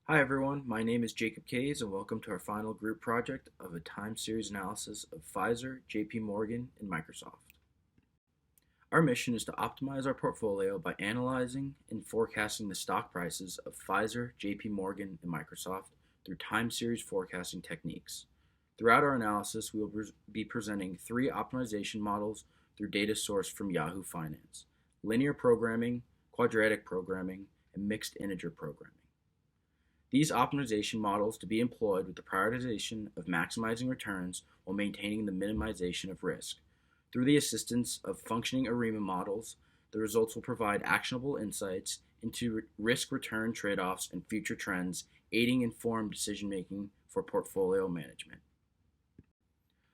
Hi everyone, my name is Jacob Kays and welcome to our final group project of a time series analysis of Pfizer, JP Morgan, and Microsoft. Our mission is to optimize our portfolio by analyzing and forecasting the stock prices of Pfizer, JP Morgan, and Microsoft through time series forecasting techniques. Throughout our analysis, we will be presenting three optimization models through data sourced from Yahoo Finance: linear programming, quadratic programming, and mixed integer programming. These optimization models to be employed with the prioritization of maximizing returns while maintaining the minimization of risk. Through the assistance of functioning ARIMA models, the results will provide actionable insights into risk-return trade-offs and future trends, aiding informed decision-making for portfolio management.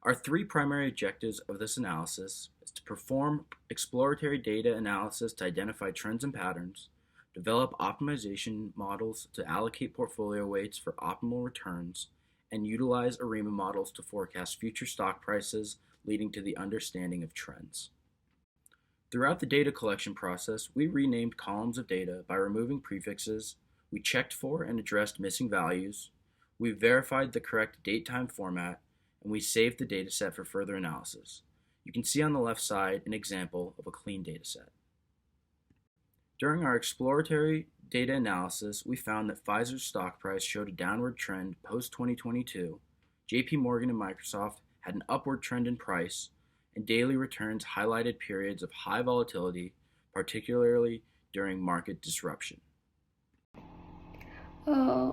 Our three primary objectives of this analysis is to perform exploratory data analysis to identify trends and patterns, develop optimization models to allocate portfolio weights for optimal returns, and utilize ARIMA models to forecast future stock prices, leading to the understanding of trends. Throughout the data collection process, we renamed columns of data by removing prefixes, we checked for and addressed missing values, we verified the correct date-time format, and we saved the dataset for further analysis. You can see on the left side an example of a clean dataset. During our exploratory data analysis, we found that Pfizer's stock price showed a downward trend post-2022, JP Morgan and Microsoft had an upward trend in price, and daily returns highlighted periods of high volatility, particularly during market disruption.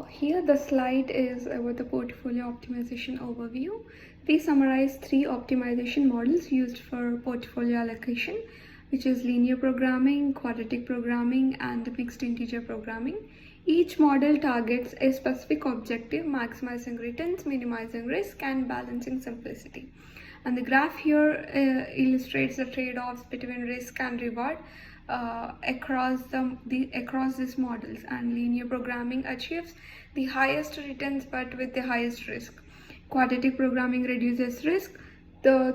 Here the slide is about the portfolio optimization overview. We summarize three optimization models used for portfolio allocation, which is linear programming, quadratic programming, and mixed integer programming. Each model targets a specific objective, maximizing returns, minimizing risk, and balancing simplicity. And the graph here illustrates the trade-offs between risk and reward across these models, and linear programming achieves the highest returns but with the highest risk. Quadratic programming reduces risk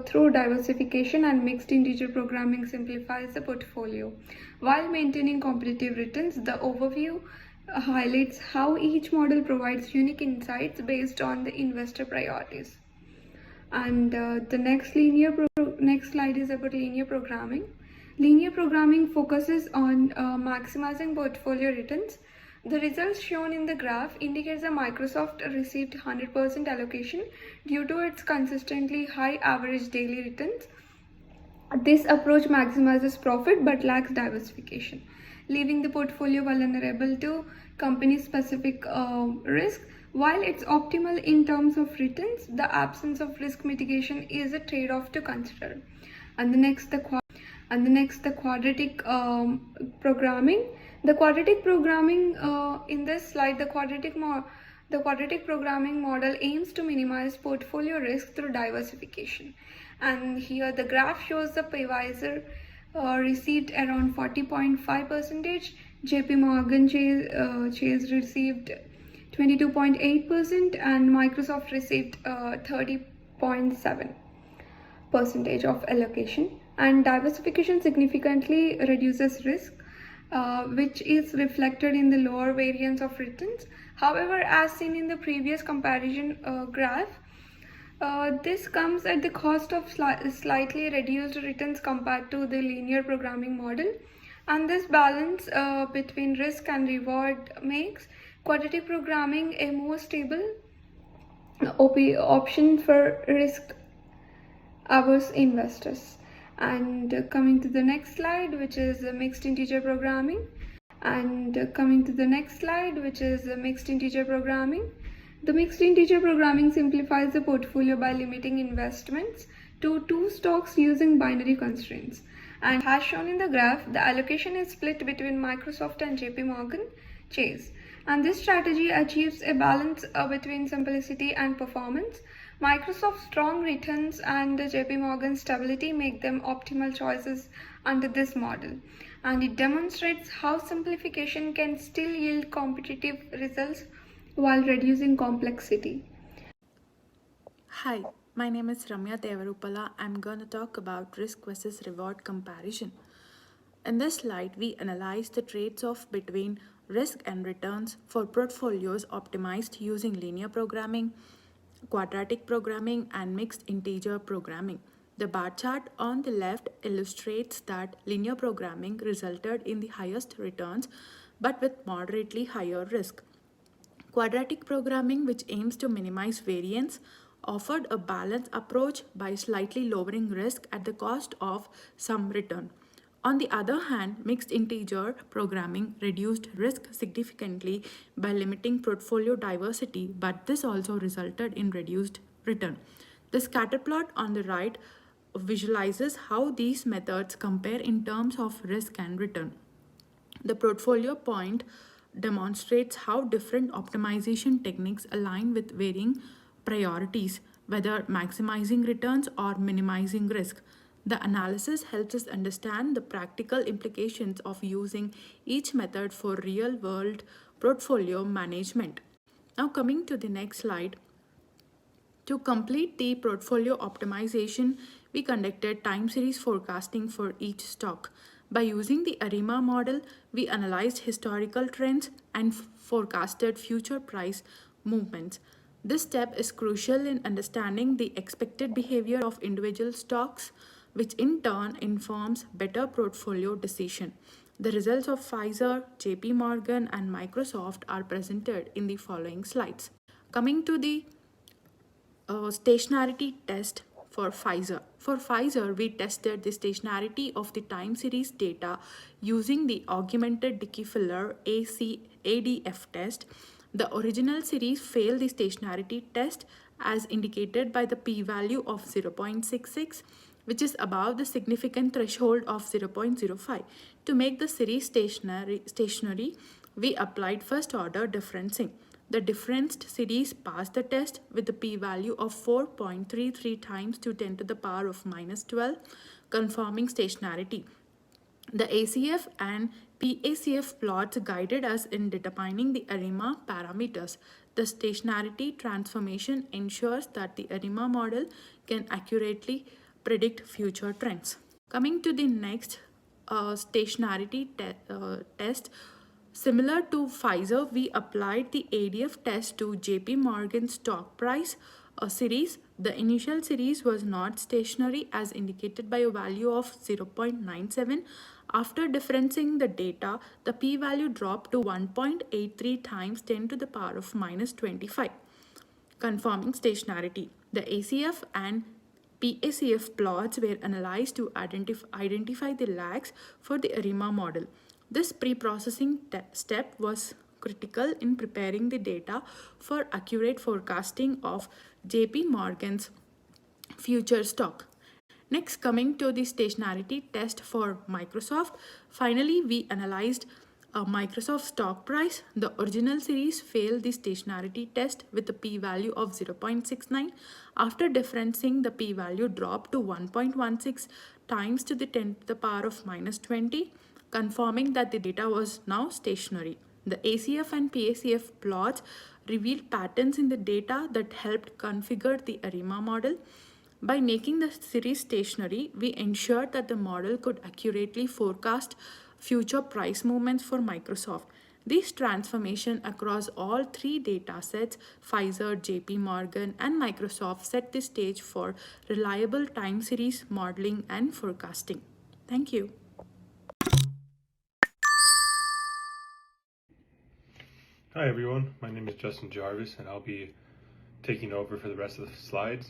through diversification, and mixed integer programming simplifies the portfolio while maintaining competitive returns. The overview highlights how each model provides unique insights based on the investor priorities. And the next slide is about linear programming. Linear programming focuses on maximizing portfolio returns. The results shown in the graph indicates that Microsoft received 100% allocation due to its consistently high average daily returns. This approach maximizes profit but lacks diversification, leaving the portfolio vulnerable to company-specific risk. While it's optimal in terms of returns, the absence of risk mitigation is a trade-off to consider. And the next, the quadratic programming. The quadratic programming in this slide, the quadratic programming model aims to minimize portfolio risk through diversification. And here the graph shows the Pfizer received around 40.5%, JP Morgan Chase received 22.8%, and Microsoft received 30.7% of allocation. And diversification significantly reduces risk, which is reflected in the lower variance of returns. However, as seen in the previous comparison graph, this comes at the cost of slightly reduced returns compared to the linear programming model. And this balance between risk and reward makes quadratic programming a more stable option for risk-averse investors. And coming to the next slide, which is mixed integer programming. The mixed integer programming simplifies the portfolio by limiting investments to two stocks using binary constraints. And as shown in the graph, the allocation is split between Microsoft and JP Morgan Chase. And this strategy achieves a balance between simplicity and performance. Microsoft's strong returns and JP Morgan's stability make them optimal choices under this model. And it demonstrates how simplification can still yield competitive results while reducing complexity. Hi, my name is Ramya Devarupala. I'm going to talk about risk versus reward comparison. In this slide, we analyze the trades off between risk and returns for portfolios optimized using linear programming, quadratic programming, and mixed integer programming. The bar chart on the left illustrates that linear programming resulted in the highest returns but with moderately higher risk. Quadratic programming, which aims to minimize variance, offered a balanced approach by slightly lowering risk at the cost of some return. On the other hand, mixed integer programming reduced risk significantly by limiting portfolio diversity, but this also resulted in reduced return. The scatter plot on the right visualizes how these methods compare in terms of risk and return. The portfolio point demonstrates how different optimization techniques align with varying priorities, whether maximizing returns or minimizing risk. The analysis helps us understand the practical implications of using each method for real world portfolio management. Now, coming to the next slide, to complete the portfolio optimization, we conducted time series forecasting for each stock. By using the ARIMA model, we analyzed historical trends and forecasted future price movements. This step is crucial in understanding the expected behavior of individual stocks, which in turn informs better portfolio decision. The results of Pfizer, JP Morgan, and Microsoft are presented in the following slides. Coming to the stationarity test for Pfizer. For Pfizer, we tested the stationarity of the time series data using the augmented Dickey-Filler ADF test. The original series failed the stationarity test as indicated by the p-value of 0.66, which is above the significant threshold of 0.05. To make the series stationary, we applied first order differencing. The differenced series passed the test with a p-value of 4.33 times to 10 to the power of minus 12, confirming stationarity. The ACF and PACF plots guided us in determining the ARIMA parameters. The stationarity transformation ensures that the ARIMA model can accurately predict future trends. Coming to the next stationarity test, similar to Pfizer, we applied the ADF test to JP Morgan stock price series. The initial series was not stationary as indicated by a value of 0.97. After differencing the data, the p-value dropped to 1.83 times 10 to the power of minus 25, confirming stationarity. The ACF and PACF plots were analyzed to identify the lags for the ARIMA model. This pre-processing step was critical in preparing the data for accurate forecasting of JP Morgan's future stock. Next, coming to the stationarity test for Microsoft. Finally, we analyzed a Microsoft stock price. The original series failed the stationarity test with a p-value of 0.69. After differencing, the p-value dropped to 1.16 times to the 10 to the power of minus 20, confirming that the data was now stationary. The ACF and PACF plots revealed patterns in the data that helped configure the ARIMA model. By making the series stationary, we ensured that the model could accurately forecast future price movements for Microsoft. This transformation across all three datasets, Pfizer, JP Morgan, and Microsoft, set the stage for reliable time series modeling and forecasting. Thank you. Hi everyone, my name is Justin Jarvis and I'll be taking over for the rest of the slides.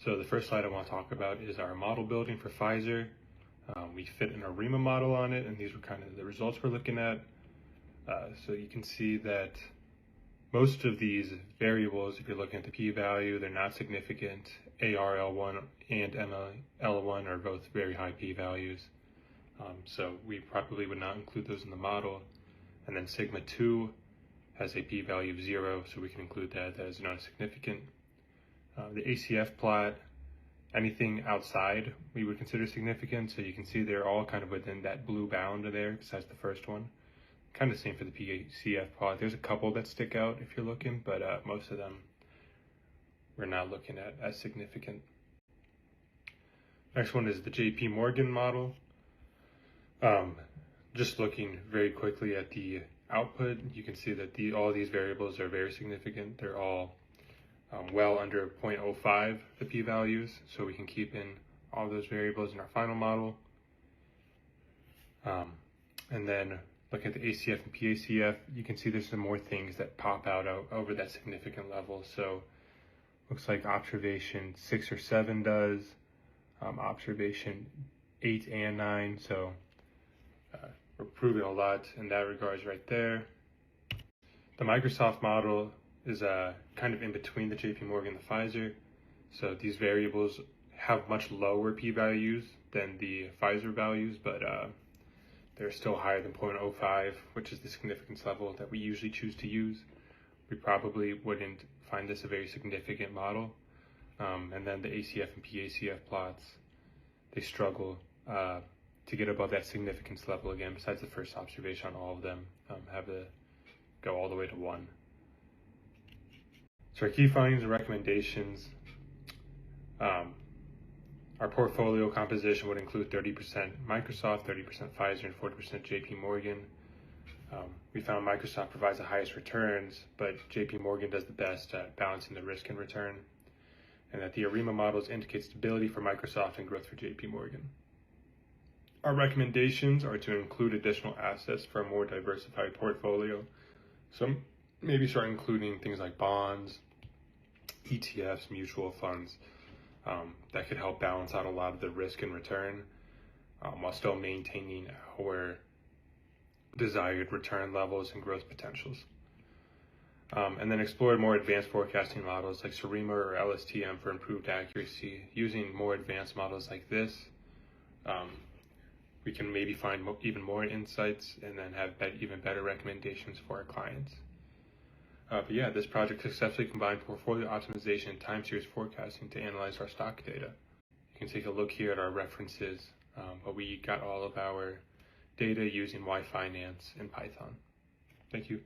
So the first slide I want to talk about is our model building for Pfizer. We fit an ARIMA model on it, and these were kind of the results we're looking at. So you can see that most of these variables, if you're looking at the p-value, they're not significant. ARL1 and ML1 are both very high p-values. So we probably would not include those in the model. And then sigma 2 has a p-value of 0, so we can include that. That is not significant. The ACF plot, anything outside we would consider significant, so you can see they're all kind of within that blue bound there, besides the first one. Kind of same for the PACF plot. There's a couple that stick out if you're looking, but most of them we're not looking at as significant. Next one is the JP Morgan model. just looking very quickly at the output, you can see that all these variables are very significant. They're all well under 0.05, the p-values, so we can keep in all those variables in our final model. And then look at the ACF and PACF, you can see there's some more things that pop out over that significant level. So looks like observation 6 or 7 does, observation 8 and 9, so we're proving a lot in that regards right there. The Microsoft model is kind of in between the JP Morgan and the Pfizer. So these variables have much lower p-values than the Pfizer values, but they're still higher than 0.05, which is the significance level that we usually choose to use. We probably wouldn't find this a very significant model. And then the ACF and PACF plots, they struggle to get above that significance level again. Besides the first observation, all of them have to go all the way to 1. So our key findings and recommendations, our portfolio composition would include 30% Microsoft, 30% Pfizer, and 40% JP Morgan. We found Microsoft provides the highest returns, but JP Morgan does the best at balancing the risk and return, and that the ARIMA models indicate stability for Microsoft and growth for JP Morgan. Our recommendations are to include additional assets for a more diversified portfolio. So maybe start including things like bonds, ETFs, mutual funds, that could help balance out a lot of the risk and return while still maintaining our desired return levels and growth potentials. And then explore more advanced forecasting models like SARIMA or LSTM for improved accuracy. Using more advanced models like this, we can maybe find even more insights and then have even better recommendations for our clients. But yeah, this project successfully combined portfolio optimization and time series forecasting to analyze our stock data. You can take a look here at our references, but we got all of our data using Y Finance and Python. Thank you.